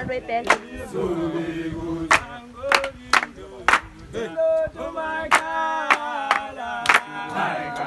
one right there. Oh my God, my God.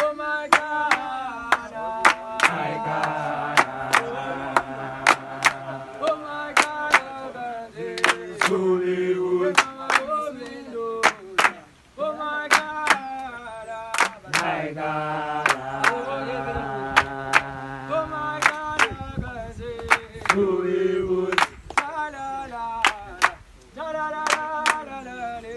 Oh my God, my God, oh my God, Hollywood, oh my God, my God, oh my God, Hollywood, la la la, la la la la la la.